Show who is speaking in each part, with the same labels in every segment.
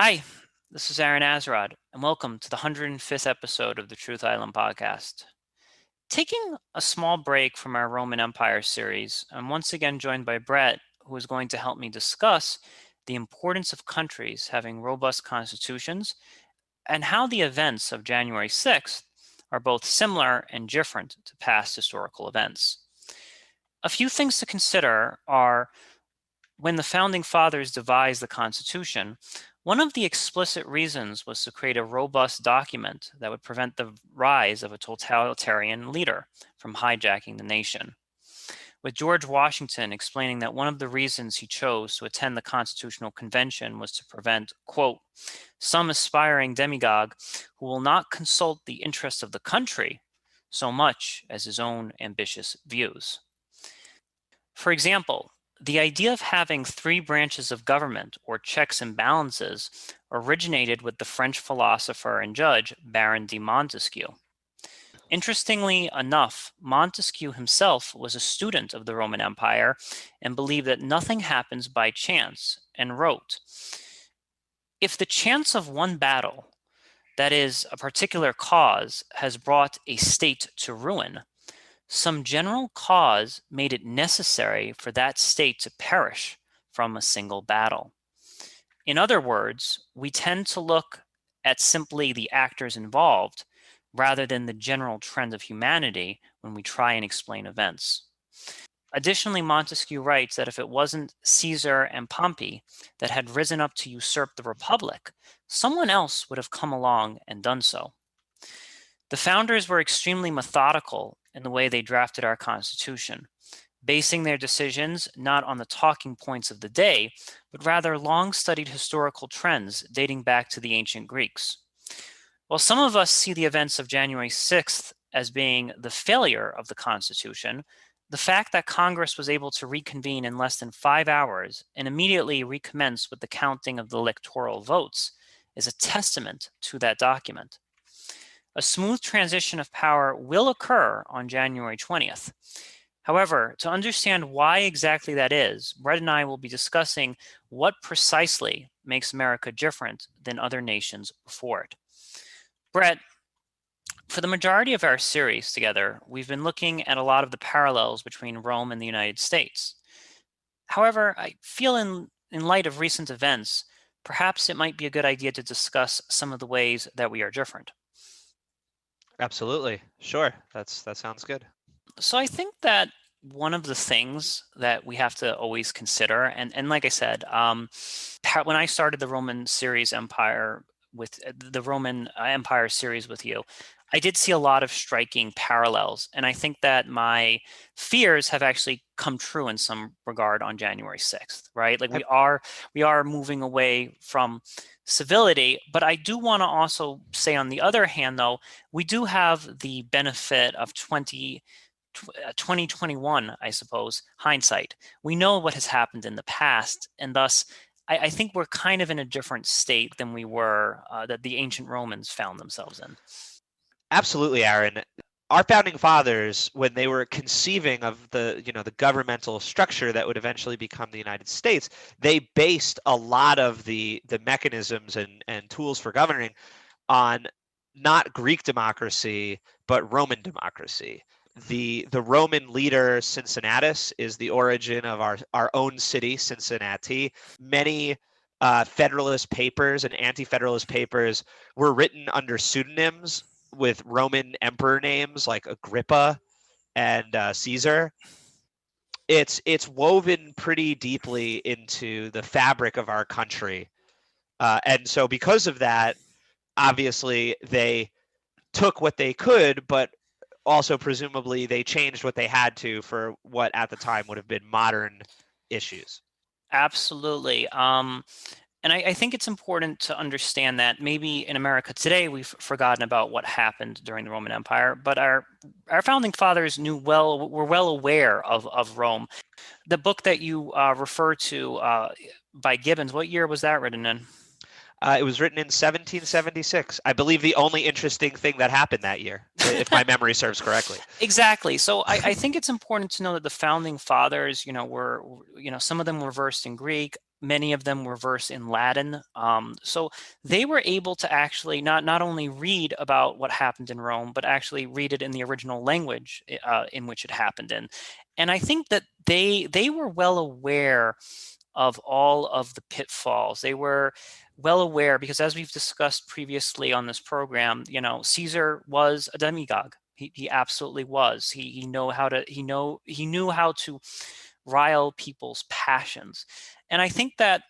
Speaker 1: Hi, this is Aaron Azrod, and welcome to the 105th episode of the Truth Island podcast. Taking a small break from our Roman Empire series, I'm once again joined by Brett, who is going to help me discuss the importance of countries having robust constitutions and how the events of January 6th are both similar and different to past historical events. A few things to consider are when the founding fathers devised the Constitution, one of the explicit reasons was to create a robust document that would prevent the rise of a totalitarian leader from hijacking the nation. With George Washington explaining that one of the reasons he chose to attend the Constitutional Convention was to prevent, quote, some aspiring demagogue who will not consult the interests of the country so much as his own ambitious views. For example, the idea of having three branches of government, or checks and balances, originated with the French philosopher and judge Baron de Montesquieu. Interestingly enough, Montesquieu himself was a student of the Roman Empire and believed that nothing happens by chance, and wrote, if the chance of one battle, that is, a particular cause, has brought a state to ruin, some general cause made it necessary for that state to perish from a single battle. In other words, we tend to look at simply the actors involved rather than the general trend of humanity when we try and explain events. Additionally, Montesquieu writes that if it wasn't Caesar and Pompey that had risen up to usurp the Republic, someone else would have come along and done so. The founders were extremely methodical in the way they drafted our Constitution, basing their decisions not on the talking points of the day, but rather long-studied historical trends dating back to the ancient Greeks. While some of us see the events of January 6th as being the failure of the Constitution, the fact that Congress was able to reconvene in less than 5 hours and immediately recommence with the counting of the electoral votes is a testament to that document. A smooth transition of power will occur on January 20th. However, to understand why exactly that is, Brett and I will be discussing what precisely makes America different than other nations before it. Brett, for the majority of our series together, we've been looking at a lot of the parallels between Rome and the United States. However, I feel in light of recent events, perhaps it might be a good idea to discuss some of the ways that we are different.
Speaker 2: Absolutely. Sure. That sounds good.
Speaker 1: So I think that one of the things that we have to always consider, and like I said, when I started the Roman series Empire with the Roman Empire series with you, I did see a lot of striking parallels, and I think that my fears have actually come true in some regard on January 6th, right? Like
Speaker 2: I,
Speaker 1: we are moving away from civility, but I do want to also say, on the other hand, though, we do have the benefit of 2021, I suppose, hindsight. We know what has happened in the past, and thus I think we're kind of in a different state than we were that the ancient Romans found themselves in.
Speaker 2: Absolutely, Aaron. Our founding fathers, when they were conceiving of the governmental structure that would eventually become the United States, they based a lot of the mechanisms and tools for governing on not Greek democracy, but Roman democracy. The Roman leader Cincinnatus is the origin of our own city, Cincinnati. Many Federalist papers and anti-Federalist papers were written under pseudonyms with Roman emperor names like Agrippa and Caesar. It's woven pretty deeply into the fabric of our country, and so because of that, obviously they took what they could, but also presumably they changed what they had to for what at the time would have been modern issues.
Speaker 1: Absolutely. And I think it's important to understand that maybe in America today we've forgotten about what happened during the Roman Empire, but our founding fathers were well aware of Rome. The book that you refer to by Gibbons, what year was that written in?
Speaker 2: It was written in 1776. I believe the only interesting thing that happened that year, if my memory serves correctly.
Speaker 1: Exactly. So I think it's important to know that the founding fathers, some of them were versed in Greek. Many of them were versed in Latin. So they were able to actually not only read about what happened in Rome, but actually read it in the original language in which it happened in. And I think that they were well aware of all of the pitfalls. They were well aware because, as we've discussed previously on this program, Caesar was a demagogue. He absolutely was. He knew how to rile people's passions. And I think that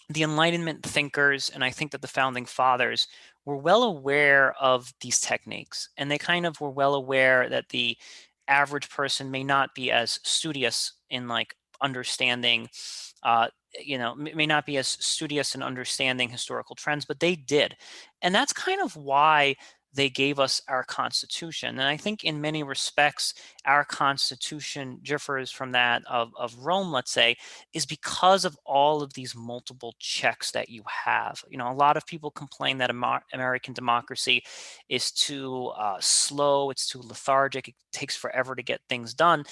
Speaker 1: the Enlightenment thinkers, and I think that the founding fathers were well aware of these techniques, and they kind of were well aware that the average person may not be as studious in like understanding may not be as studious in understanding historical trends, but they did. And that's kind of why they gave us our Constitution. And I think in many respects, our Constitution differs from that of Rome, let's say, is because of all of these multiple checks that you have. A lot of people complain that American democracy is too slow, it's too lethargic, it takes forever to get things done.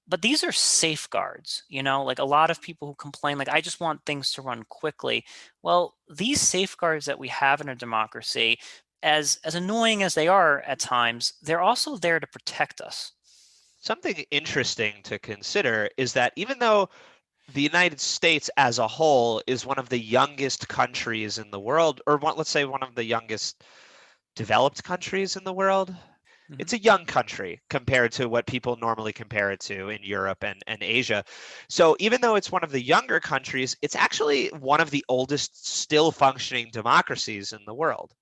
Speaker 1: But these are safeguards, like a lot of people who complain, like, I just want things to run quickly. Well, these safeguards that we have in a democracy, as annoying as they are at times, they're also there to protect us.
Speaker 2: Something interesting to consider is that even though the United States as a whole is one of the youngest countries in the world, or let's say one of the youngest developed countries in the world,
Speaker 1: Mhm.
Speaker 2: it's a young country compared to what people normally compare it to in Europe and Asia. So even though it's one of the younger countries, it's actually one of the oldest still functioning democracies in the world.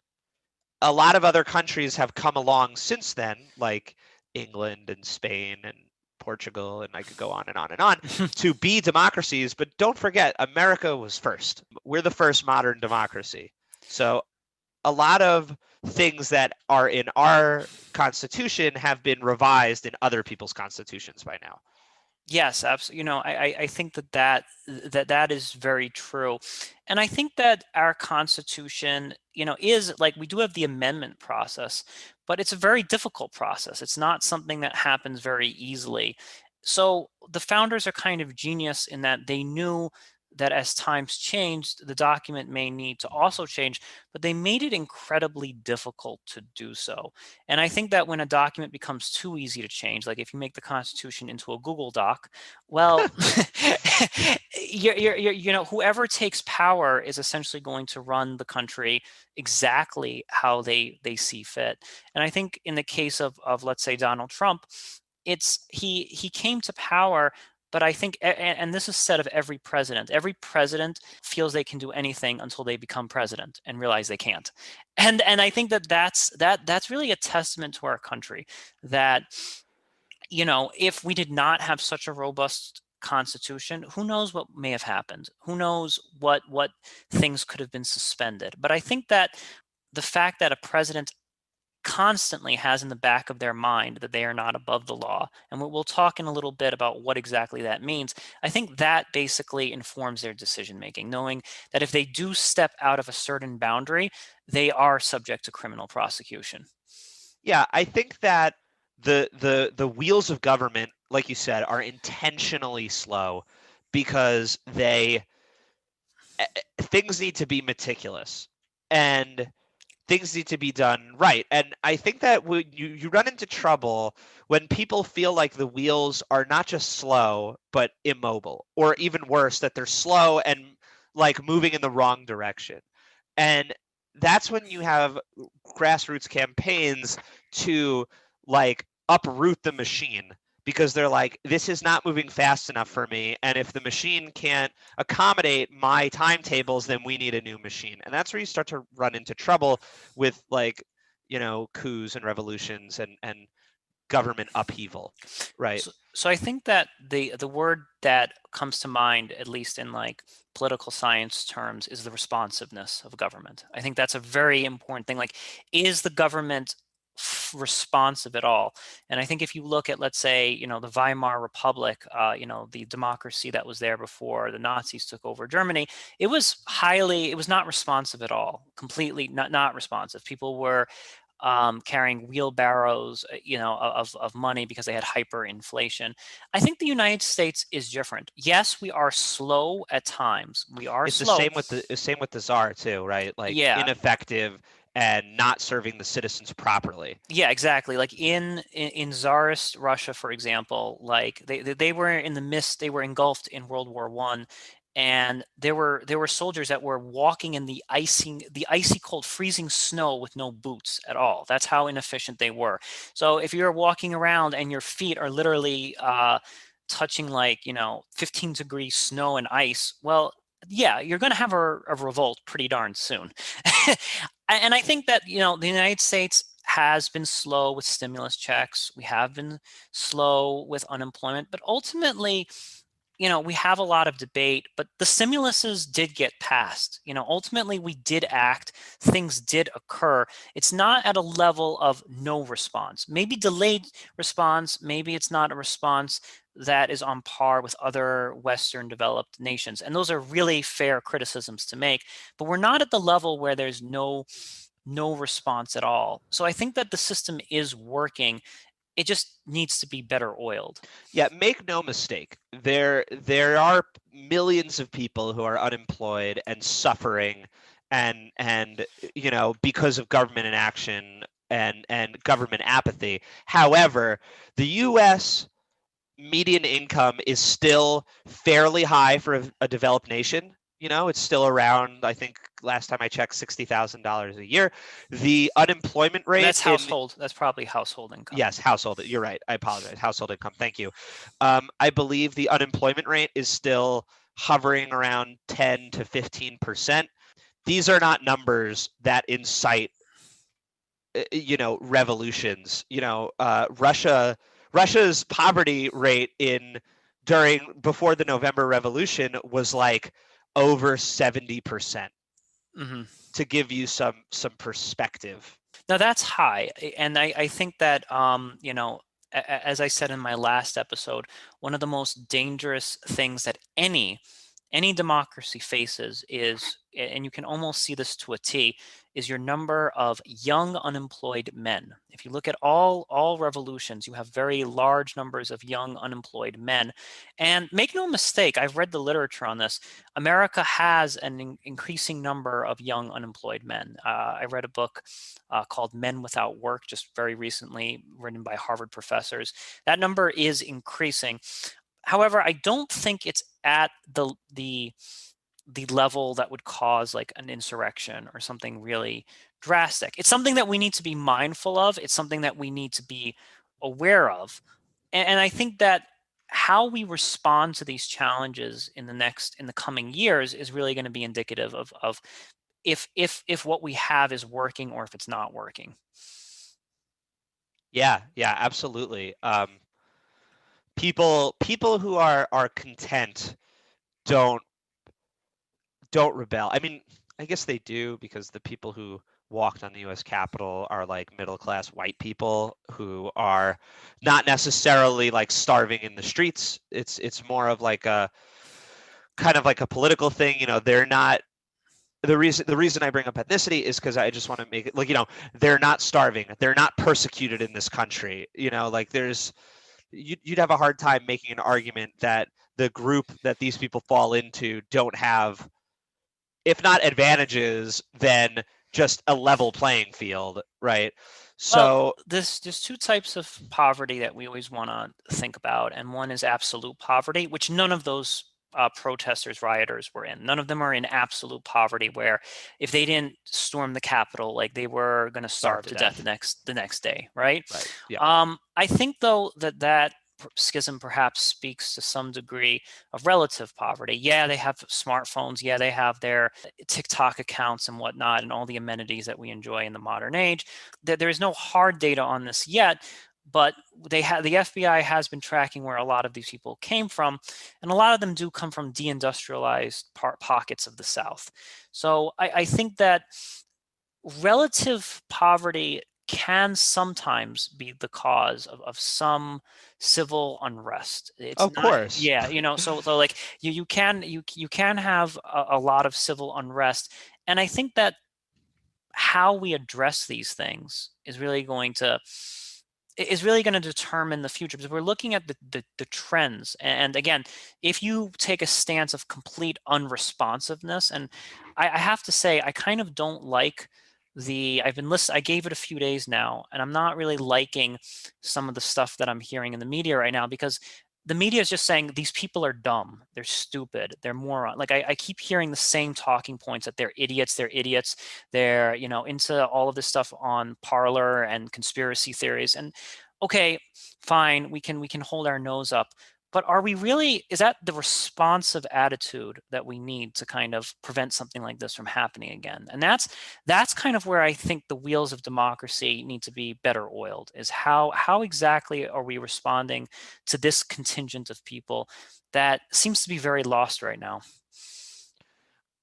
Speaker 2: A lot of other countries have come along since then, like England and Spain and Portugal, and I could go on and on and on, to be democracies. But don't forget, America was first. We're the first modern democracy. So a lot of things that are in our constitution have been revised in other people's constitutions by now.
Speaker 1: Yes, absolutely. I think that is very true. And I think that our Constitution, is like, we do have the amendment process, but it's a very difficult process. It's not something that happens very easily. So the founders are kind of genius in that they knew that as times changed, the document may need to also change, but they made it incredibly difficult to do so. And I think that when a document becomes too easy to change, like if you make the Constitution into a Google Doc, well, whoever takes power is essentially going to run the country exactly how they see fit. And I think in the case of let's say Donald Trump, it's he came to power, but I think, and this is said of every president. Every president feels they can do anything until they become president and realize they can't. And I think that's really a testament to our country, that if we did not have such a robust constitution, who knows what may have happened? Who knows what things could have been suspended? But I think that the fact that a president constantly has in the back of their mind that they are not above the law, and we'll talk in a little bit about what exactly that means, I think that basically informs their decision making, knowing that if they do step out of a certain boundary, they are subject to criminal prosecution.
Speaker 2: Yeah, I think that the wheels of government, like you said, are intentionally slow because things need to be meticulous and things need to be done right. And I think that when you run into trouble when people feel like the wheels are not just slow but immobile, or even worse, that they're slow and like moving in the wrong direction. And that's when you have grassroots campaigns to like uproot the machine, because they're like, this is not moving fast enough for me, and if the machine can't accommodate my timetables, then we need a new machine. And that's where you start to run into trouble with like, coups and revolutions and government upheaval, right?
Speaker 1: So I think that the word that comes to mind, at least in like political science terms, is the responsiveness of government. I think that's a very important thing. Like, is the government responsive at all? And I think if you look at, let's say, the Weimar Republic, the democracy that was there before the Nazis took over Germany, it was not responsive at all. Completely not responsive. People were carrying wheelbarrows, of money because they had hyperinflation. I think the United States is different. Yes, we are slow at times. We are
Speaker 2: It's the
Speaker 1: slow.
Speaker 2: same with the czar too, right? Like
Speaker 1: Yeah,
Speaker 2: ineffective and not serving the citizens properly.
Speaker 1: yeah, exactly. Like in Tsarist Russia, for example, like they were in the midst, they were engulfed in World War One, and there were soldiers that were walking in the icy cold, freezing snow with no boots at all. That's how inefficient they were. So if you're walking around and your feet are literally touching, like, 15-degree snow and ice, well, yeah, you're going to have a revolt pretty darn soon. And I think that, the United States has been slow with stimulus checks. We have been slow with unemployment, but ultimately, we have a lot of debate, but the stimuluses did get passed. Ultimately, we did act, things did occur. It's not at a level of no response, maybe delayed response, maybe it's not a response that is on par with other Western developed nations. And those are really fair criticisms to make, but we're not at the level where there's no response at all. So I think that the system is working. It just needs to be better oiled.
Speaker 2: Yeah, make no mistake. There are millions of people who are unemployed and suffering and because of government inaction and government apathy. However, the US median income is still fairly high for a developed nation. It's still around, I think last time I checked, $60,000 a year. The unemployment rate
Speaker 1: That's probably household income.
Speaker 2: yes, household, you're right. I apologize. Household income. Thank you. I believe the unemployment rate is still hovering around 10 to 15%. These are not numbers that incite revolutions. Russia's poverty rate before the November Revolution was like over 70%,
Speaker 1: Hmm.
Speaker 2: to give you some perspective.
Speaker 1: Now that's high, and I think that, as I said in my last episode, one of the most dangerous things that any democracy faces is, and you can almost see this to a T, is your number of young unemployed men. If you look at all revolutions, you have very large numbers of young unemployed men. And make no mistake, I've read the literature on this. America has an increasing number of young unemployed men. I read a book called Men Without Work just very recently, written by Harvard professors. That number is increasing. However, I don't think it's at the level that would cause like an insurrection or something really drastic. It's something that we need to be mindful of. It's something that we need to be aware of. And I think that how we respond to these challenges in the coming years is really going to be indicative of if what we have is working or if it's not working.
Speaker 2: Yeah, yeah, absolutely. People who are content don't don't rebel. I mean, I guess they do, because the people who walked on the US Capitol are like middle class white people who are not necessarily like starving in the streets. It's more of like a kind of like a political thing. They're not the reason I bring up ethnicity is because I just want to make it like, they're not starving. They're not persecuted in this country. Like you'd have a hard time making an argument that the group that these people fall into don't have, if not advantages, then just a level playing field, right?
Speaker 1: Well,
Speaker 2: So,
Speaker 1: there's two types of poverty that we always want to think about, and one is absolute poverty, which none of those protesters, rioters were in. None of them are in absolute poverty, where if they didn't storm the Capitol, like they were going to
Speaker 2: starve
Speaker 1: starve
Speaker 2: to
Speaker 1: to death
Speaker 2: death.
Speaker 1: the next day, right?
Speaker 2: Right. Yeah.
Speaker 1: I think though that schism perhaps speaks to some degree of relative poverty. Yeah, they have smartphones. Yeah, they have their TikTok accounts and whatnot, and all the amenities that we enjoy in the modern age. There is no hard data on this yet, but the FBI has been tracking where a lot of these people came from, and a lot of them do come from deindustrialized pockets of the South. So I think that relative poverty can sometimes be the cause of some civil unrest. It's
Speaker 2: Of
Speaker 1: not,
Speaker 2: course.
Speaker 1: yeah, so like you can have a lot of civil unrest, and I think that how we address these things is really going to determine the future, because we're looking at the trends. And again, if you take a stance of complete unresponsiveness, and I have to say, I kind of don't like I've been listening, I gave it a few days now, and I'm not really liking some of the stuff that I'm hearing in the media right now, because the media is just saying these people are dumb, they're stupid, they're moron. Like I keep hearing the same talking points, that they're idiots, they're into all of this stuff on Parler and conspiracy theories. And okay, fine, we can hold our nose up, but are we really, is that the responsive attitude that we need to kind of prevent something like this from happening again? And that's kind of where I think the wheels of democracy need to be better oiled, is how exactly are we responding to this contingent of people that seems to be very lost right now.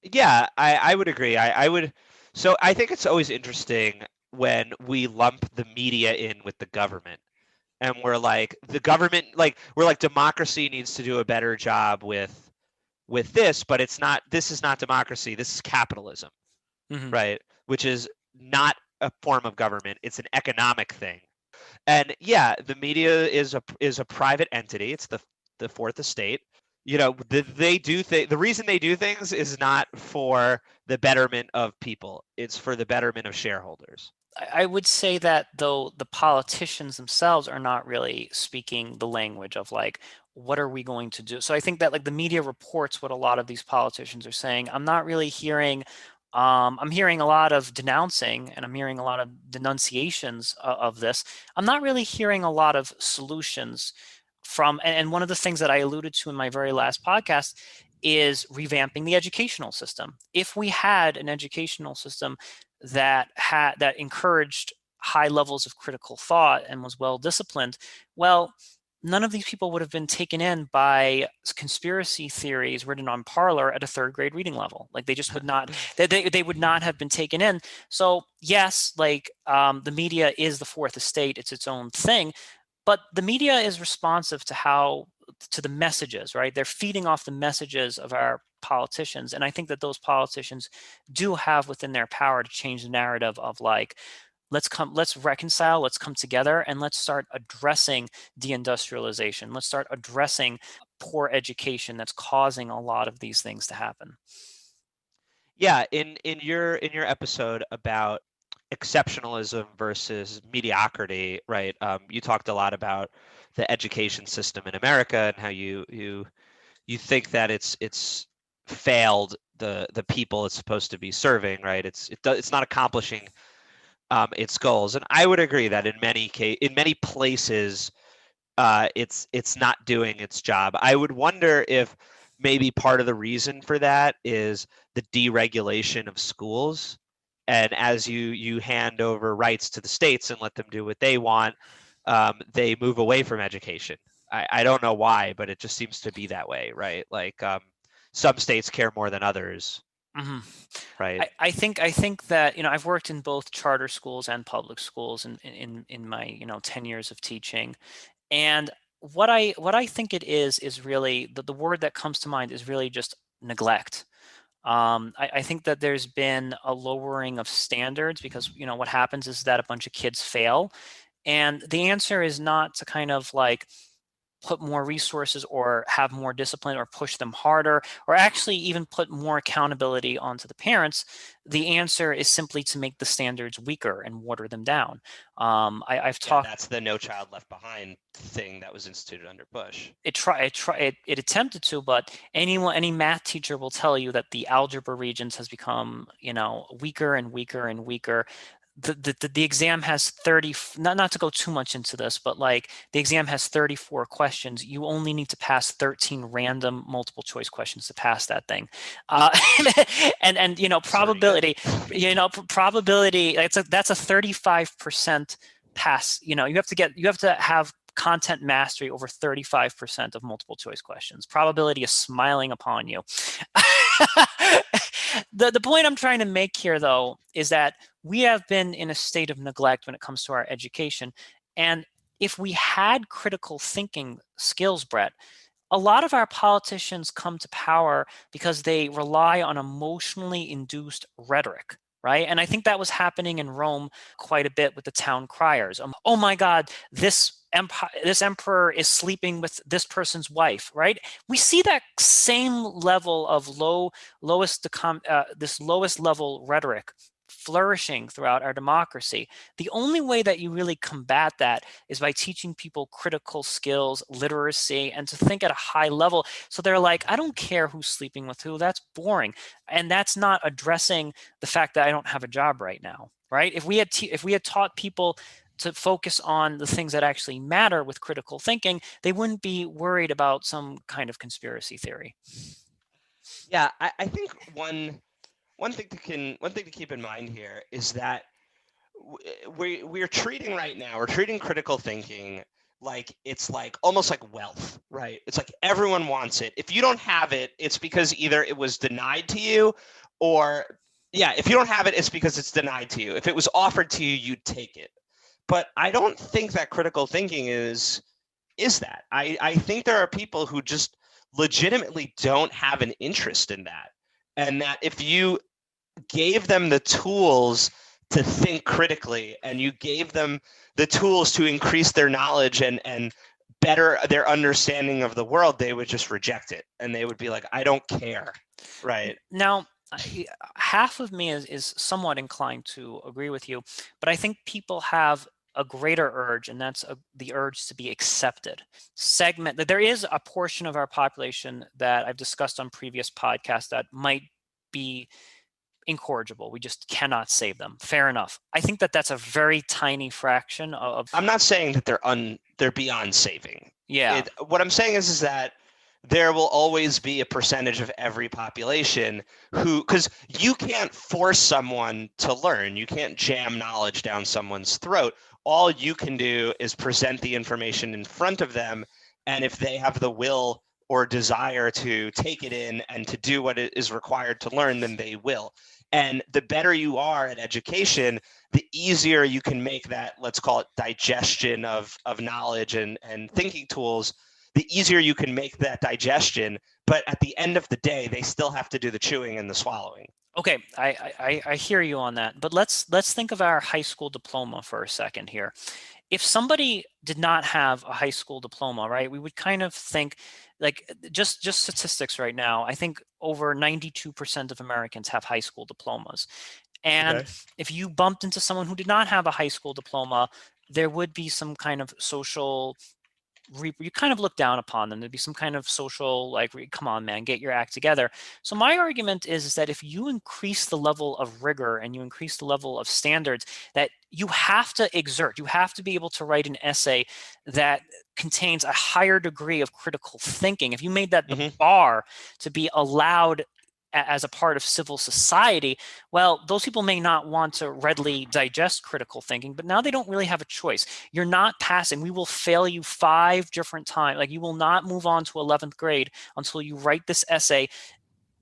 Speaker 2: Yeah, I would agree. I would. So I think it's always interesting when we lump the media in with the government, and we're like the government, like we're like democracy needs to do a better job with this, but it's not. This is not democracy. This is capitalism,
Speaker 1: Hmm.
Speaker 2: right? Which is not a form of government. It's an economic thing. And yeah, the media is a private entity. It's the fourth estate. They do the reason they do things is not for the betterment of people. It's for the betterment of shareholders.
Speaker 1: I would say that, though, the politicians themselves are not really speaking the language of like, what are we going to do? So I think that like the media reports what a lot of these politicians are saying. I'm not really hearing, I'm hearing a lot of denouncing, and I'm hearing a lot of denunciations of this. I'm not really hearing a lot of solutions from, and one of the things that I alluded to in my very last podcast is revamping the educational system. If we had an educational system that encouraged high levels of critical thought and was well disciplined, well, none of these people would have been taken in by conspiracy theories written on Parler at a third grade reading level. Like they just would not, they would not have been taken in. So yes, like the media is the fourth estate, it's its own thing, but the media is responsive to the messages, right? They're feeding off the messages of our politicians, and I think that those politicians do have within their power to change the narrative of like, let's reconcile, let's come together, and let's start addressing deindustrialization, let's start addressing poor education that's causing a lot of these things to happen.
Speaker 2: Yeah, in your episode about exceptionalism versus mediocrity, right? You talked a lot about the education system in America and how you think that it's failed the people it's supposed to be serving, right? It's not accomplishing its goals, and I would agree that in many places it's not doing its job. I would wonder if maybe part of the reason for that is the deregulation of schools. And as you hand over rights to the states and let them do what they want, they move away from education. I don't know why, but it just seems to be that way, right? Like some states care more than others,
Speaker 1: Hmm.
Speaker 2: right?
Speaker 1: I think that I've worked in both charter schools and public schools in my 10 years of teaching. And what I think it is really the word that comes to mind is really just neglect. I think that there's been a lowering of standards, because what happens is that a bunch of kids fail, and the answer is not to kind of like put more resources or have more discipline or push them harder or actually even put more accountability onto the parents. The answer is simply to make the standards weaker and water them down. I've
Speaker 3: Yeah,
Speaker 1: talked
Speaker 3: that's the No Child Left Behind thing that was instituted under Bush.
Speaker 1: it attempted to, but any math teacher will tell you that the algebra regions has become weaker and weaker and weaker. The exam has 30, not to go too much into this, but like the exam has 34 questions. You only need to pass 13 random multiple choice questions to pass that thing. uh, and
Speaker 3: That's pretty good.
Speaker 1: probability, that's a 35% pass. You have to have content mastery over 35% of multiple choice questions. Probability is smiling upon you. The point I'm trying to make here, though, is that we have been in a state of neglect when it comes to our education. And if we had critical thinking skills, Brett, a lot of our politicians come to power because they rely on emotionally induced rhetoric. right? And I think that was happening in Rome quite a bit with the town criers. Oh my God, this emperor is sleeping with this person's wife, right? We see that same level of this lowest level rhetoric flourishing throughout our democracy. The only way that you really combat that is by teaching people critical skills, literacy, and to think at a high level. So they're like, I don't care who's sleeping with who, that's boring. And that's not addressing the fact that I don't have a job right now, right? If we had taught people to focus on the things that actually matter with critical thinking, they wouldn't be worried about some kind of conspiracy theory.
Speaker 3: Yeah, I think one thing to keep in mind here is that we're treating right now, we're treating critical thinking like it's like almost like wealth, right? It's like everyone wants it. If you don't have it, it's because either it was denied to you, or yeah, if you don't have it, it's because it's denied to you. If it was offered to you, you'd take it. But I don't think that critical thinking is that. I think there are people who just legitimately don't have an interest in that. And that if you gave them the tools to think critically and you gave them the tools to increase their knowledge and better their understanding of the world, they would just reject it and they would be like, I don't care. Right.
Speaker 1: Now, half of me is somewhat inclined to agree with you, but I think people have a greater urge, and that's the urge to be accepted. There is a portion of our population that I've discussed on previous podcasts that might be incorrigible. We just cannot save them. Fair enough. I think that that's a very tiny fraction of.
Speaker 3: I'm not saying that they're beyond saving.
Speaker 1: Yeah.
Speaker 3: What I'm saying is that there will always be a percentage of every population because you can't force someone to learn. You can't jam knowledge down someone's throat. All you can do is present the information in front of them. And if they have the will or desire to take it in and to do what is required to learn, then they will. And the better you are at education, the easier you can make that, let's call it digestion of knowledge and thinking tools, the easier you can make that digestion. But at the end of the day, they still have to do the chewing and the swallowing.
Speaker 1: Okay, I hear you on that. But let's think of our high school diploma for a second here. If somebody did not have a high school diploma, right, we would kind of think, like, just statistics right now, I think over 92% of Americans have high school diplomas. And if you bumped into someone who did not have a high school diploma, there would be some kind of social, you kind of look down upon them. There'd be some kind of social, like, come on, man, get your act together. So my argument is that if you increase the level of rigor and you increase the level of standards that you have to exert, you have to be able to write an essay that contains a higher degree of critical thinking. If you made that the bar to be allowed as a part of civil society, well, those people may not want to readily digest critical thinking, but now they don't really have a choice. You're not passing. We will fail you 5 different times. Like, you will not move on to 11th grade until you write this essay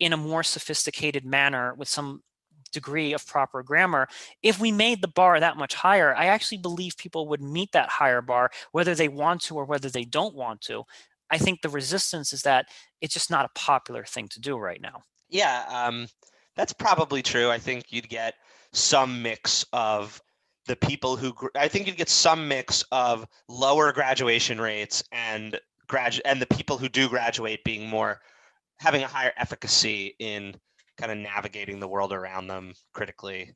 Speaker 1: in a more sophisticated manner with some degree of proper grammar. If we made the bar that much higher, I actually believe people would meet that higher bar, whether they want to or whether they don't want to. I think the resistance is that it's just not a popular thing to do right now.
Speaker 3: Yeah, that's probably true. I think you'd get some mix of the people who I think you'd get some mix of lower graduation rates and the people who do graduate being more having a higher efficacy in kind of navigating the world around them critically.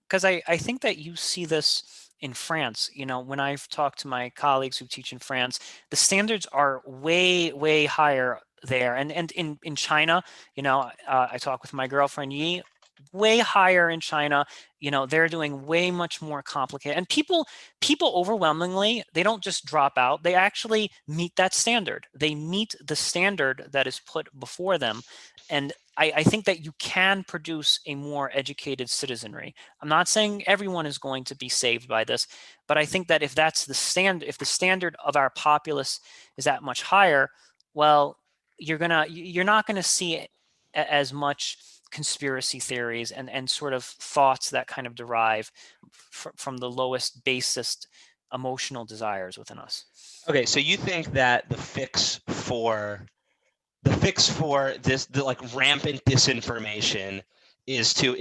Speaker 1: Because I think that you see this in France. When I've talked to my colleagues who teach in France, the standards are way, way higher there. And in China, I talk with my girlfriend Yi, way higher in China. They're doing way much more complicated. And people overwhelmingly, they don't just drop out. They actually meet that standard. They meet the standard that is put before them. And I think that you can produce a more educated citizenry. I'm not saying everyone is going to be saved by this, but I think that if that's the standard, if the standard of our populace is that much higher, well, you're not gonna see as much conspiracy theories and sort of thoughts that kind of derive from the lowest, basest emotional desires within us.
Speaker 3: Okay, so you think that the fix for this, the like rampant disinformation, is to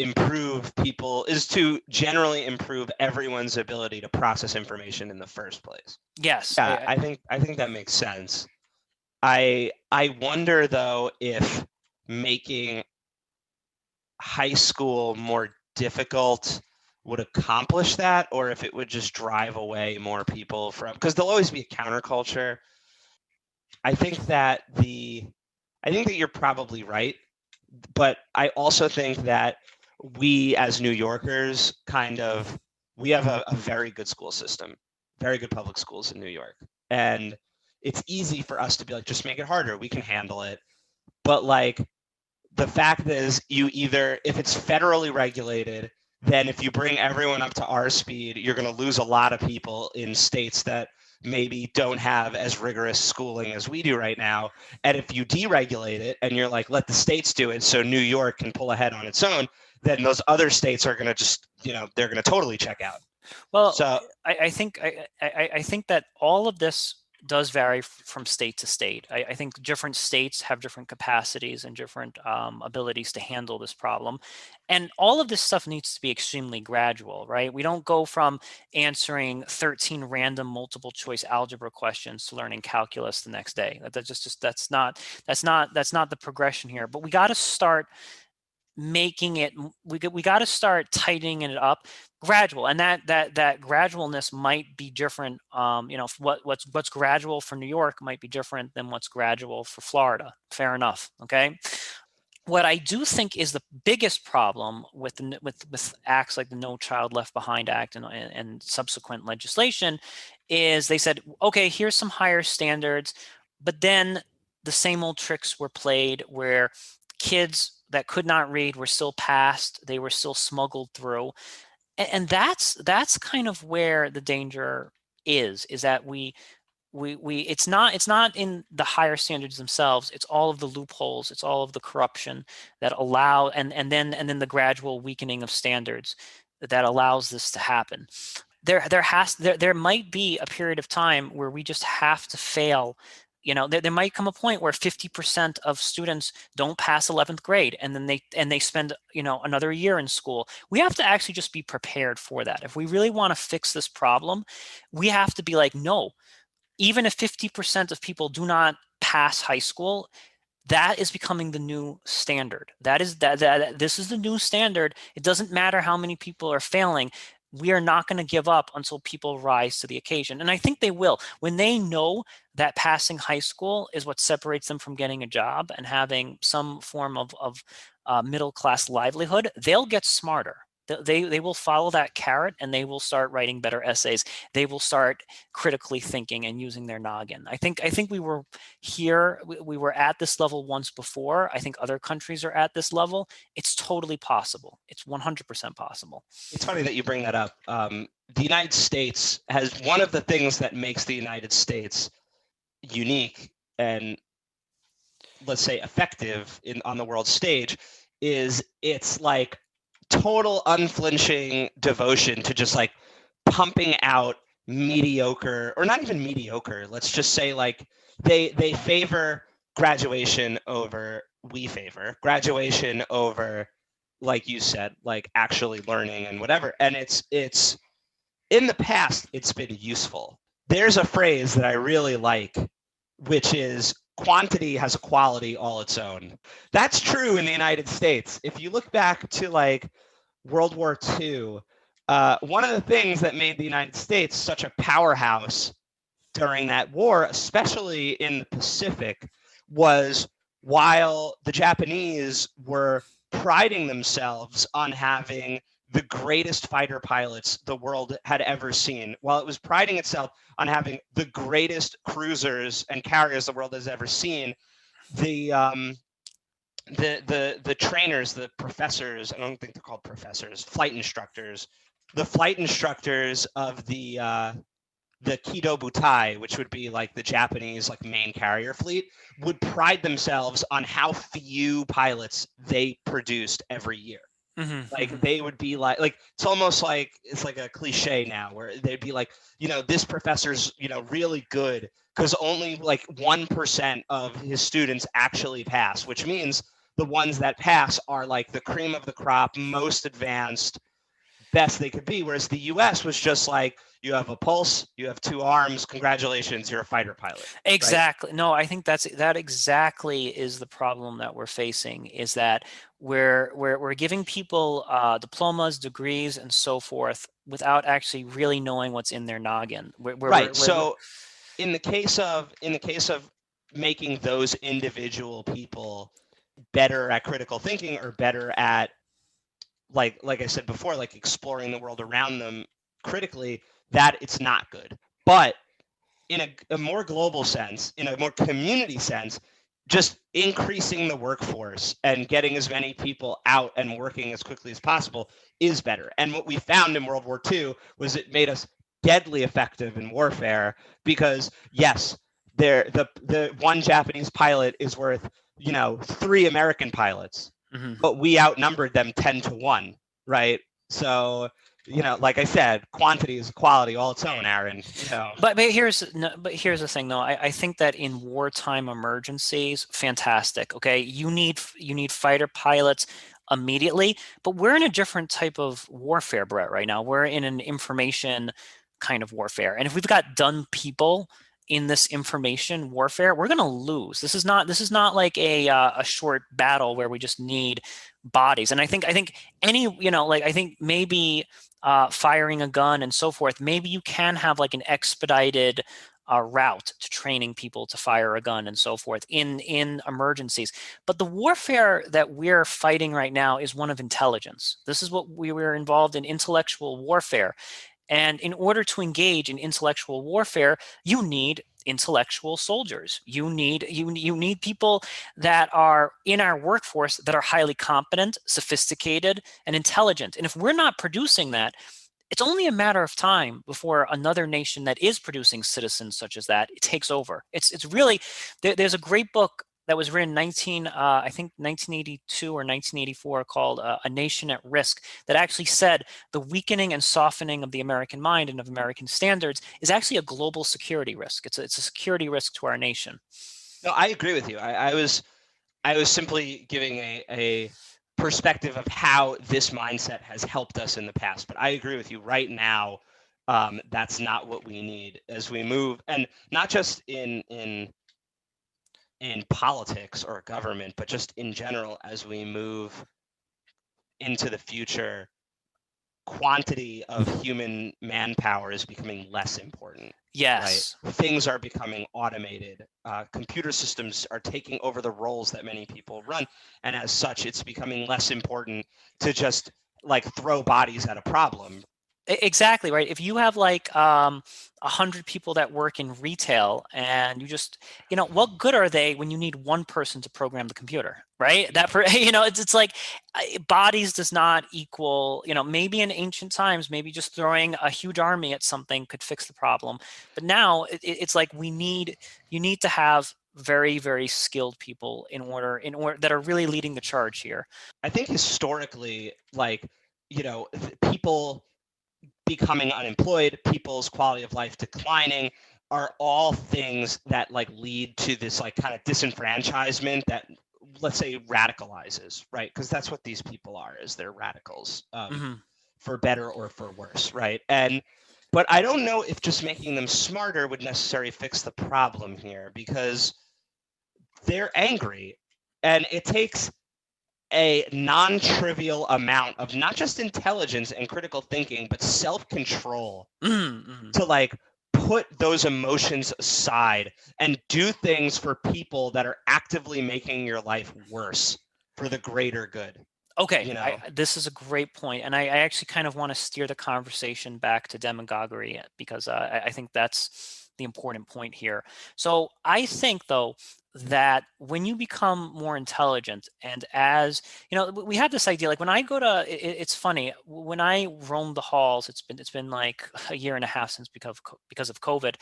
Speaker 3: generally improve everyone's ability to process information in the first place.
Speaker 1: Yes.
Speaker 3: Yeah, I think that makes sense. I wonder though if making high school more difficult would accomplish that, or if it would just drive away more people from, because there'll always be a counterculture. I think that you're probably right, but I also think that we as New Yorkers we have a very good school system, very good public schools in New York. And it's easy for us to be like, just make it harder. We can handle it. But like, the fact is, if it's federally regulated, then if you bring everyone up to our speed, you're going to lose a lot of people in states that maybe don't have as rigorous schooling as we do right now. And if you deregulate it and you're like, let the states do it so New York can pull ahead on its own, then those other states are going to just, they're going to totally check out.
Speaker 1: Well,
Speaker 3: So
Speaker 1: I think that all of this does vary from state to state. I think different states have different capacities and different abilities to handle this problem. And all of this stuff needs to be extremely gradual, right? We don't go from answering 13 random multiple choice algebra questions to learning calculus the next day. That's not the progression here. But we got to start making it, we got to start tightening it up gradual, and that gradualness might be different. What's gradual for New York might be different than what's gradual for Florida. Fair enough. Okay. What I do think is the biggest problem with acts like the No Child Left Behind Act and subsequent legislation is they said, okay, here's some higher standards, but then the same old tricks were played where kids that could not read were still passed, they were still smuggled through. And that's kind of where the danger is that we it's not in the higher standards themselves, it's all of the loopholes, it's all of the corruption that allow, and then the gradual weakening of standards that allows this to happen. There might be a period of time where we just have to fail. There might come a point where 50% of students don't pass 11th grade, and then they spend another year in school. We have to actually just be prepared for that. If we really want to fix this problem, we have to be like, no, even if 50% of people do not pass high school, that is becoming the new standard. This is the new standard. It doesn't matter how many people are failing. We are not going to give up until people rise to the occasion. And I think they will. When they know that passing high school is what separates them from getting a job and having some form of middle-class livelihood, they'll get smarter. They will follow that carrot, and they will start writing better essays. They will start critically thinking and using their noggin. I think we were here. We were at this level once before. I think other countries are at this level. It's totally possible. It's 100% possible.
Speaker 3: it's funny that you bring that up. The United States has one of the things that makes the United States unique and, let's say, effective on the world stage is its like total unflinching devotion to just like pumping out mediocre, or not even mediocre, let's just say like they favor graduation over, we favor graduation over, like you said, like actually learning and whatever. And it's in the past, it's been useful. There's a phrase that I really like, which is quantity has a quality all its own. That's true in the United States. If you look back to like World War II, one of the things that made the United States such a powerhouse during that war, especially in the Pacific, was while the Japanese were priding themselves on having the greatest fighter pilots the world had ever seen, while it was priding itself on having the greatest cruisers and carriers the world has ever seen, the trainers, the professors, I don't think they're called professors, flight instructors, the flight instructors of the Kido Butai, which would be like the Japanese like main carrier fleet, would pride themselves on how few pilots they produced every year. Like they would be like it's almost like it's like a cliche now where they'd be like, this professor's really good because only like 1% of his students actually pass, which means the ones that pass are like the cream of the crop, most advanced, best they could be. Whereas the US was just like, you have a pulse, you have 2 arms, congratulations, you're a fighter pilot. Right?
Speaker 1: Exactly. No, I think that exactly is the problem that we're facing, is that we're giving people diplomas, degrees, and so forth without actually really knowing what's in their noggin.
Speaker 3: Right. So in the case of making those individual people better at critical thinking or better at, like I said before, like exploring the world around them critically, that it's not good. But in a more global sense, in a more community sense, just increasing the workforce and getting as many people out and working as quickly as possible is better. And what we found in World War II was it made us deadly effective in warfare because, yes, the one Japanese pilot is worth, 3 American pilots,
Speaker 1: Mhm.
Speaker 3: but we outnumbered them 10-1, right? So, like I said, quantity is quality all its own, Aaron.
Speaker 1: But here's the thing though. I think that in wartime emergencies, fantastic. Okay, you need fighter pilots immediately, but we're in a different type of warfare, Brett. Right now, we're in an information kind of warfare, and if we've got done people in this information warfare, we're going to lose. This is not like a short battle where we just need bodies. And I think any like I think maybe firing a gun and so forth, maybe you can have like an expedited route to training people to fire a gun and so forth in emergencies. But the warfare that we're fighting right now is one of intelligence. This is what we were involved in, intellectual warfare. And in order to engage in intellectual warfare, you need intellectual soldiers. You need people that are in our workforce that are highly competent, sophisticated, and intelligent. And if we're not producing that, it's only a matter of time before another nation that is producing citizens such as that takes over. It's really there's a great book that was written I think 1982 or 1984 called A Nation at Risk, that actually said the weakening and softening of the American mind and of American standards is actually a global security risk. It's a security risk to our nation.
Speaker 3: No, I agree with you. I was simply giving a perspective of how this mindset has helped us in the past. But I agree with you. Right now, that's not what we need as we move, and not just in politics or government, but just in general as we move into the future. Quantity of human manpower is becoming less important. Right?
Speaker 1: Yes.
Speaker 3: Things are becoming automated. Computer systems are taking over the roles that many people run, and as such, it's becoming less important to just like throw bodies at a problem.
Speaker 1: Exactly, right. If you have like 100 people that work in retail, and you just, what good are they when you need one person to program the computer, right?
Speaker 3: Yeah.
Speaker 1: It's like bodies does not equal, maybe in ancient times, maybe just throwing a huge army at something could fix the problem. But now it's like you need to have very, very skilled people in order that are really leading the charge here.
Speaker 3: I think historically, like, people becoming unemployed, people's quality of life declining are all things that like lead to this like kind of disenfranchisement that, let's say, radicalizes, right? Because that's what these people are, is they're radicals,
Speaker 1: Hmm.
Speaker 3: for better or for worse, right? But I don't know if just making them smarter would necessarily fix the problem here, because they're angry, and it takes a non-trivial amount of not just intelligence and critical thinking, but self-control
Speaker 1: Hmm.
Speaker 3: to like put those emotions aside and do things for people that are actively making your life worse for the greater good,
Speaker 1: Okay,
Speaker 3: you know?
Speaker 1: this is a great point, and I actually kind of want to steer the conversation back to demagoguery, because I think that's the important point here. So I think, though, that when you become more intelligent, and as we have this idea, like when I go to, it's funny, when I roam the halls, it's been like a year and a half since because of COVID.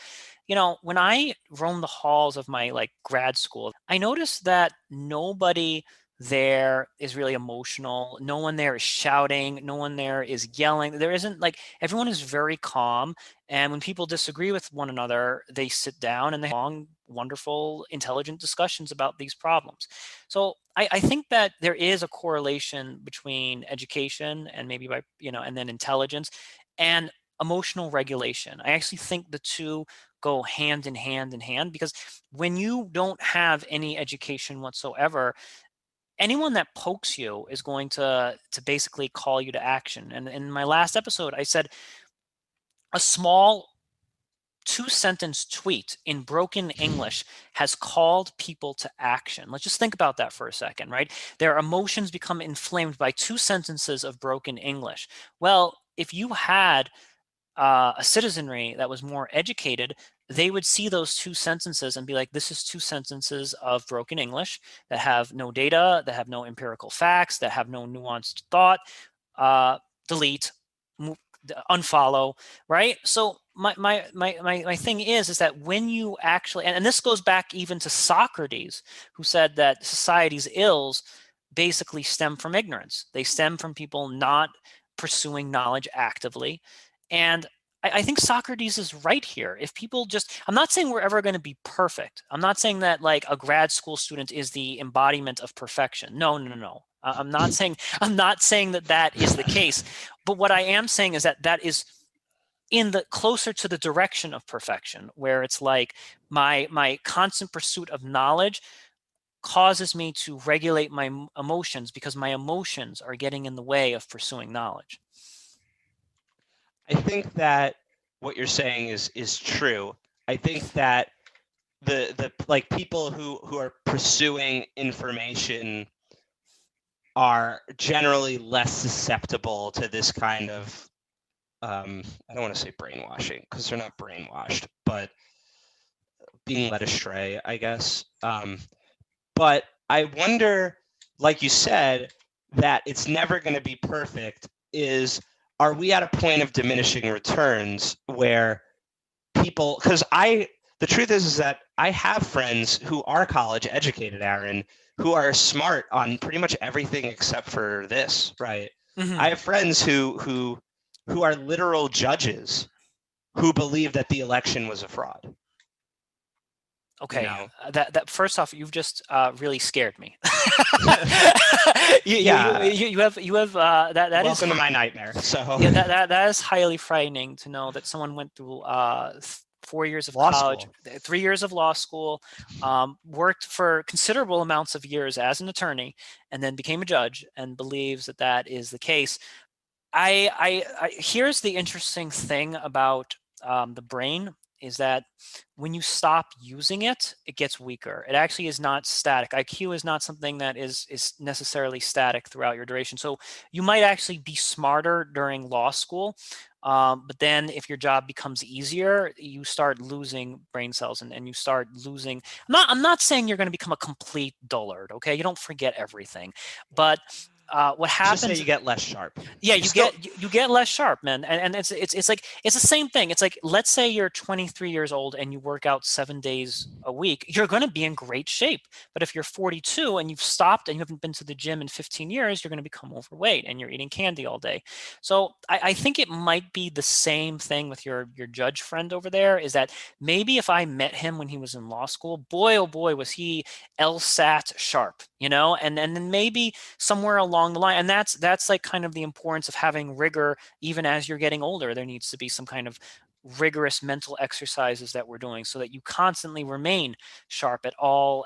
Speaker 1: When I roam the halls of my like grad school, I noticed that nobody there is really emotional. No one there is shouting. No one there is yelling. There isn't, like, everyone is very calm. And when people disagree with one another, they sit down and they have long, wonderful, intelligent discussions about these problems. So I think that there is a correlation between education and maybe and then intelligence and emotional regulation. I actually think the two go hand in hand because when you don't have any education whatsoever, anyone that pokes you is going to basically call you to action. And in my last episode, I said a small 2-sentence tweet in broken English has called people to action. Let's just think about that for a second, right? Their emotions become inflamed by 2 sentences of broken English. Well, if you had a citizenry that was more educated, they would see those 2 sentences and be like, this is 2 sentences of broken English that have no data, that have no empirical facts, that have no nuanced thought. Delete, unfollow, right? So my thing is that when you actually, and this goes back even to Socrates, who said that society's ills basically stem from ignorance. They stem from people not pursuing knowledge actively. And I think Socrates is right here. If people just, I'm not saying we're ever going to be perfect. I'm not saying that like a grad school student is the embodiment of perfection. No, no, no, no. I'm not saying that that is the case. But what I am saying is that that is in the closer to the direction of perfection, where it's like my constant pursuit of knowledge causes me to regulate my emotions because my emotions are getting in the way of pursuing knowledge.
Speaker 3: I think that what you're saying is true. I think that the like people who are pursuing information are generally less susceptible to this kind of I don't want to say brainwashing because they're not brainwashed, but being led astray, I guess. But I wonder, like you said, that it's never going to be perfect. Are we at a point of diminishing returns where people? Because the truth is that I have friends who are college educated, Aaron, who are smart on pretty much everything except for this, right?
Speaker 1: Mm-hmm.
Speaker 3: I have friends who are literal judges who believe that the election was a fraud.
Speaker 1: Okay,
Speaker 3: You know?
Speaker 1: that first off, you've just really scared me.
Speaker 3: Yeah.
Speaker 1: You have that is
Speaker 3: Welcome to my nightmare. So
Speaker 1: yeah, that is highly frightening to know that someone went through 4 years of
Speaker 3: law
Speaker 1: college,
Speaker 3: school.
Speaker 1: 3 years of law school, worked for considerable amounts of years as an attorney, and then became a judge and believes that that is the case. Here's the interesting thing about the brain is that when you stop using it, it gets weaker. It actually is not static. IQ is not something that is necessarily static throughout your duration. So you might actually be smarter during law school, but then if your job becomes easier, you start losing brain cells and you start losing. I'm not saying you're going to become a complete dullard. Okay, you don't forget everything, but what
Speaker 3: Let's just say
Speaker 1: happens?
Speaker 3: you get less sharp.
Speaker 1: Yeah,
Speaker 3: You still
Speaker 1: you get less sharp, man. And it's like it's the same thing. It's like, let's say you're 23 years old and you work out 7 days a week, you're going to be in great shape. But if you're 42 and you've stopped and you haven't been to the gym in 15 years, you're going to become overweight and you're eating candy all day. So I think it might be the same thing with your judge friend over there, is that maybe if I met him when he was in law school, boy, oh boy, was he LSAT sharp, and then maybe somewhere along the line, and that's like kind of the importance of having rigor. Even as you're getting older, there needs to be some kind of rigorous mental exercises that we're doing so that you constantly remain sharp at all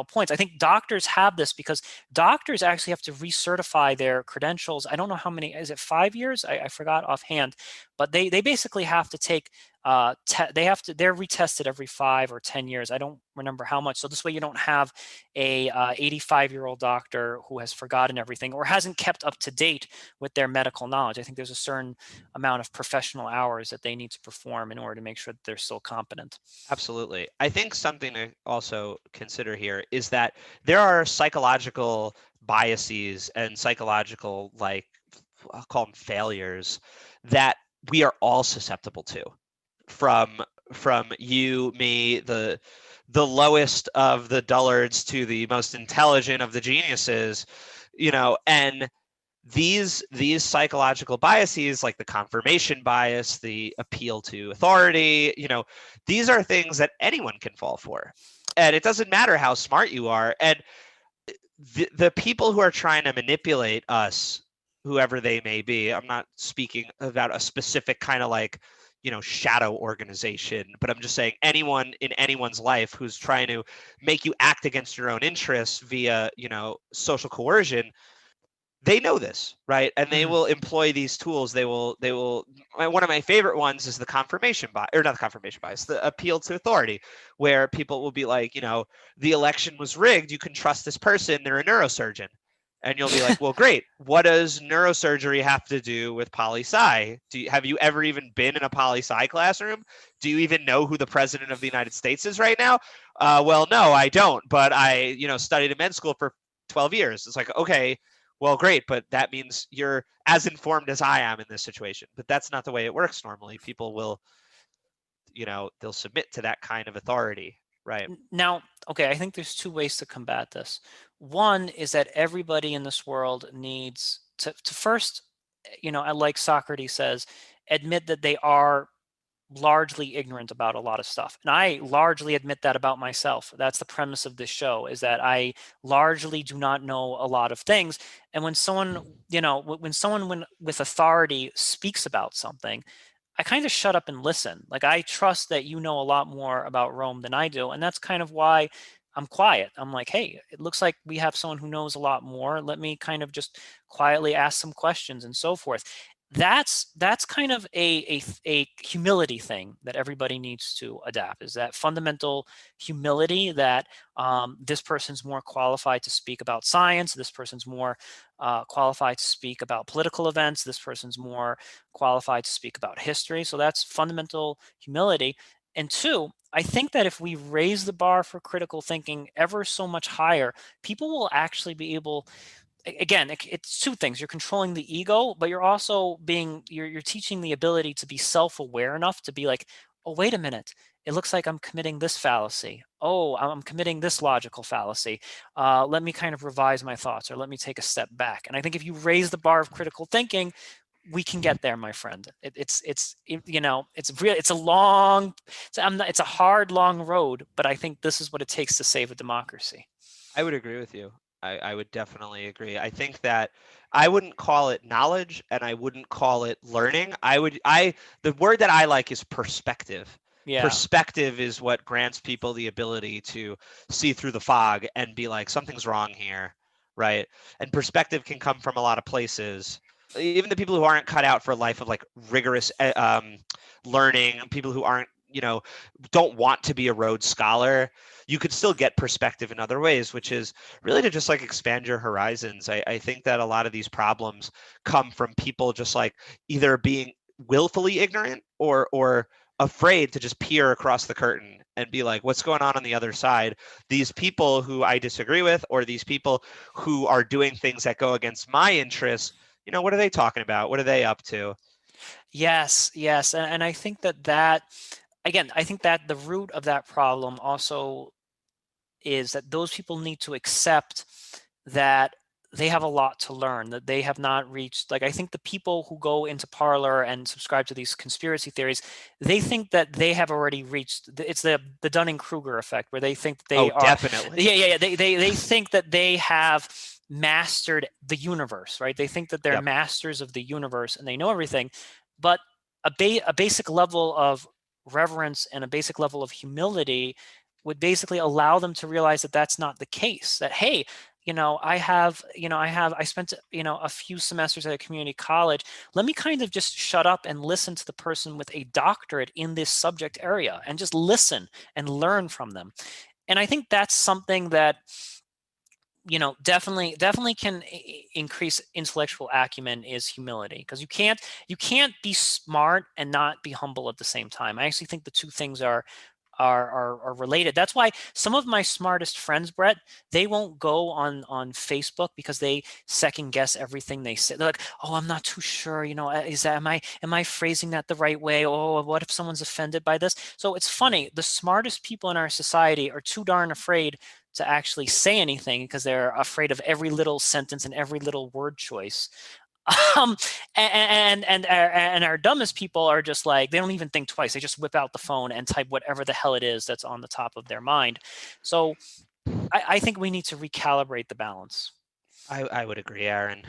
Speaker 1: points. I think doctors have this because doctors actually have to recertify their credentials. I don't know how many, is it 5 years? I forgot offhand, but they basically have to take they're retested every 5 or 10 years. I don't remember how much. So this way you don't have a 85-year-old doctor who has forgotten everything or hasn't kept up to date with their medical knowledge. I think there's a certain amount of professional hours that they need to perform in order to make sure that they're still competent.
Speaker 2: Absolutely. I think something to also consider here is that there are psychological biases and psychological, like, I'll call them failures, that we are all susceptible to, from you, me, the lowest of the dullards to the most intelligent of the geniuses, and these psychological biases, like the confirmation bias, the appeal to authority, these are things that anyone can fall for. And it doesn't matter how smart you are. And the people who are trying to manipulate us, whoever they may be, I'm not speaking about a specific kind of like, shadow organization, but I'm just saying anyone in anyone's life who's trying to make you act against your own interests via, social coercion, they know this, right? And they will employ these tools. They will. One of my favorite ones is the confirmation bias, or not the confirmation bias, the appeal to authority, where people will be like, the election was rigged. You can trust this person. They're a neurosurgeon. And you'll be like, well, great. What does neurosurgery have to do with poli-sci? Have you ever even been in a poli-sci classroom? Do you even know who the president of the United States is right now? Well, no, I don't. But I, studied in med school for 12 years. It's like, okay, well, great, but that means you're as informed as I am in this situation. But that's not the way it works normally. People will, they'll submit to that kind of authority, right?
Speaker 1: Now, okay, I think there's two ways to combat this. One is that everybody in this world needs to first, like Socrates says, admit that they are largely ignorant about a lot of stuff. And I largely admit that about myself. That's the premise of this show, is that I largely do not know a lot of things. And when someone, when someone with authority speaks about something, I kind of shut up and listen. Like, I trust that you know a lot more about Rome than I do. And that's kind of why I'm quiet. I'm like, hey, it looks like we have someone who knows a lot more. Let me kind of just quietly ask some questions and so forth. That's kind of a humility thing that everybody needs to adapt, is that fundamental humility that this person's more qualified to speak about science. This person's more qualified to speak about political events. This person's more qualified to speak about history. So that's fundamental humility. And two, I think that if we raise the bar for critical thinking ever so much higher, people will actually be able, again, it's two things. You're controlling the ego, but you're also you're teaching the ability to be self-aware enough to be like, oh, wait a minute. It looks like I'm committing this fallacy. Oh, I'm committing this logical fallacy. Let me kind of revise my thoughts, or let me take a step back. And I think if you raise the bar of critical thinking, we can get there, my friend. It's real. It's a long, it's a hard, long road, but I think this is what it takes to save a democracy.
Speaker 2: I would agree with you. I would definitely agree. I think that I wouldn't call it knowledge and I wouldn't call it learning. The word that I like is perspective.
Speaker 1: Yeah.
Speaker 2: Perspective is what grants people the ability to see through the fog and be like, something's wrong here, right? And perspective can come from a lot of places. Even the people who aren't cut out for a life of like rigorous learning, people who aren't, don't want to be a Rhodes Scholar, you could still get perspective in other ways, which is really to just like expand your horizons. I think that a lot of these problems come from people just like either being willfully ignorant or afraid to just peer across the curtain and be like, what's going on the other side? These people who I disagree with, or these people who are doing things that go against my interests, what are they talking about? What are they up to?
Speaker 1: Yes. And I think again, I think that the root of that problem also is that those people need to accept that they have a lot to learn, that they have not reached, like, I think the people who go into Parler and subscribe to these conspiracy theories, they think that they have already reached, it's the Dunning-Kruger effect, where they think that they are,
Speaker 2: definitely.
Speaker 1: yeah, they think that they have mastered the universe, right? They think that they're
Speaker 2: Yep.
Speaker 1: masters of the universe and they know everything, but a basic level of reverence and a basic level of humility would basically allow them to realize that that's not the case. That, hey, I spent, a few semesters at a community college. Let me kind of just shut up and listen to the person with a doctorate in this subject area and just listen and learn from them. And I think that's something that, definitely can increase intellectual acumen, is humility, because you can't be smart and not be humble at the same time. I actually think the two things are are related. That's why some of my smartest friends, Brett, they won't go on Facebook because they second guess everything they say. They're like, oh, I'm not too sure, is that, am I phrasing that the right way? Oh, what if someone's offended by this? So it's funny, the smartest people in our society are too darn afraid to actually say anything because they're afraid of every little sentence and every little word choice. Um, and our dumbest people are just like, they don't even think twice. They just whip out the phone and type whatever the hell it is that's on the top of their mind. So I think we need to recalibrate the balance.
Speaker 2: I would agree, Aaron.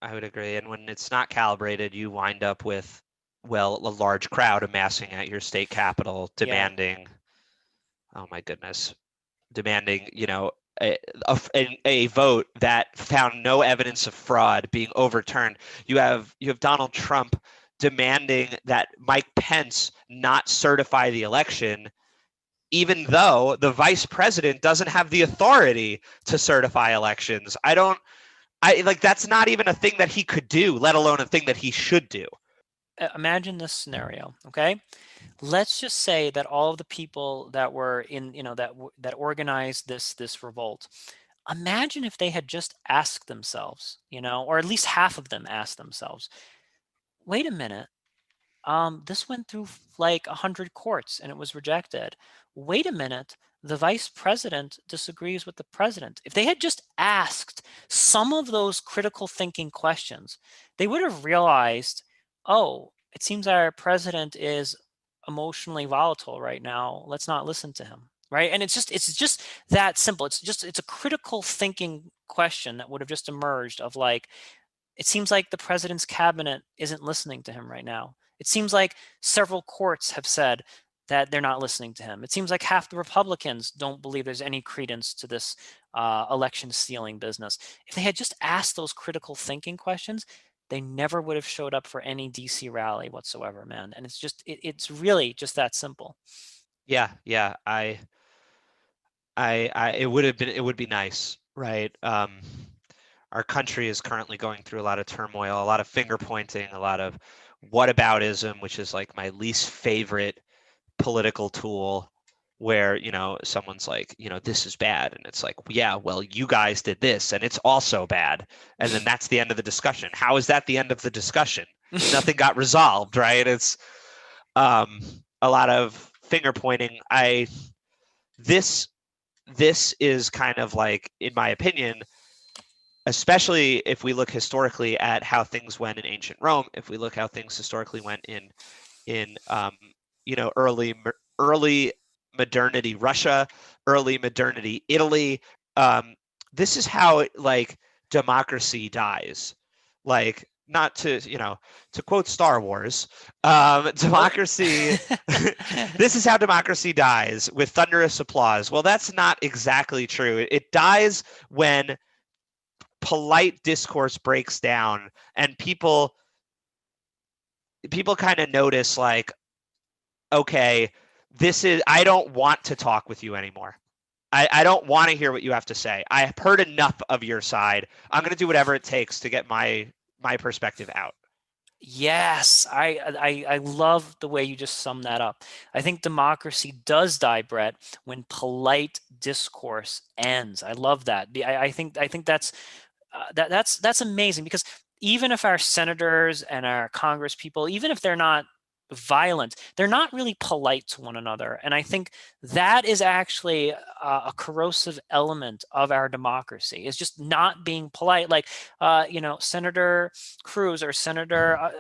Speaker 2: I would agree. And when it's not calibrated, you wind up with, well, a large crowd amassing at your state capitol
Speaker 1: Yeah.
Speaker 2: demanding, oh my goodness, demanding, a vote that found no evidence of fraud being overturned. You have Donald Trump demanding that Mike Pence not certify the election, even though the vice president doesn't have the authority to certify elections. That's not even a thing that he could do, let alone a thing that he should do.
Speaker 1: Imagine this scenario, okay? Let's just say that all of the people that were in, that organized this revolt, imagine if they had just asked themselves, or at least half of them asked themselves, wait a minute, this went through like 100 courts and it was rejected. Wait a minute, the vice president disagrees with the president. If they had just asked some of those critical thinking questions, they would have realized, oh, it seems our president is emotionally volatile right now. Let's not listen to him. Right. And it's just that simple. It's a critical thinking question that would have just emerged of like, it seems like the president's cabinet isn't listening to him right now. It seems like several courts have said that they're not listening to him. It seems like half the Republicans don't believe there's any credence to this election stealing business. If they had just asked those critical thinking questions, they never would have showed up for any DC rally whatsoever, man. And it's really just that simple.
Speaker 2: Yeah, yeah. It would be nice, right? Our country is currently going through a lot of turmoil, a lot of finger pointing, a lot of whataboutism, which is like my least favorite political tool, where, someone's like, this is bad. And it's like, yeah, well, you guys did this and it's also bad. And then that's the end of the discussion. How is that the end of the discussion? Nothing got resolved, right? It's a lot of finger pointing. This is kind of like, in my opinion, especially if we look historically at how things went in ancient Rome, if we look how things historically went in early modernity Russia, early modernity Italy, this is how like democracy dies. Like, not to to quote Star Wars, democracy. This is how democracy dies, with thunderous applause. Well, that's not exactly true. It dies when polite discourse breaks down and people kind of notice, like, okay, I don't want to talk with you anymore. I don't want to hear what you have to say. I have heard enough of your side. I'm going to do whatever it takes to get my perspective out.
Speaker 1: Yes, I love the way you just summed that up. I think democracy does die, Brett, when polite discourse ends. I love that. I think that's amazing, because even if our senators and our Congress people, even if they're not violent, they're not really polite to one another. And I think that is actually a corrosive element of our democracy, is just not being polite. Like, Senator Cruz or Senator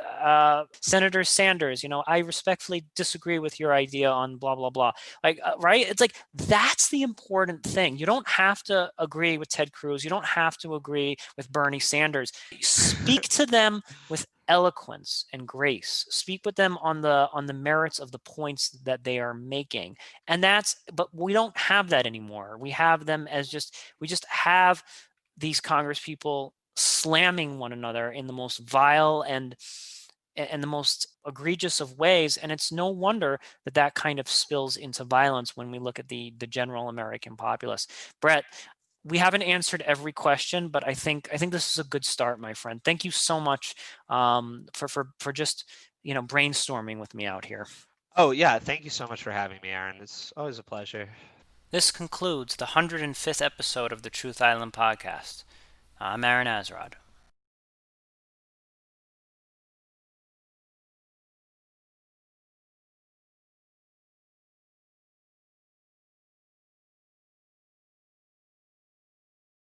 Speaker 1: Sanders, I respectfully disagree with your idea on blah, blah, blah. Like, right? It's like, that's the important thing. You don't have to agree with Ted Cruz. You don't have to agree with Bernie Sanders. Speak to them with eloquence and grace. Speak with them on the merits of the points that they are making. But we don't have that anymore. We have them as we just have these Congress people slamming one another in the most vile and the most egregious of ways. And it's no wonder that kind of spills into violence when we look at the general American populace. Brett, we haven't answered every question, but I think this is a good start, my friend. Thank you so much for just brainstorming with me out here.
Speaker 2: Oh, yeah. Thank you so much for having me, Aaron. It's always a pleasure.
Speaker 1: This concludes the 105th episode of the Truth Island podcast. I'm Aaron Azrod.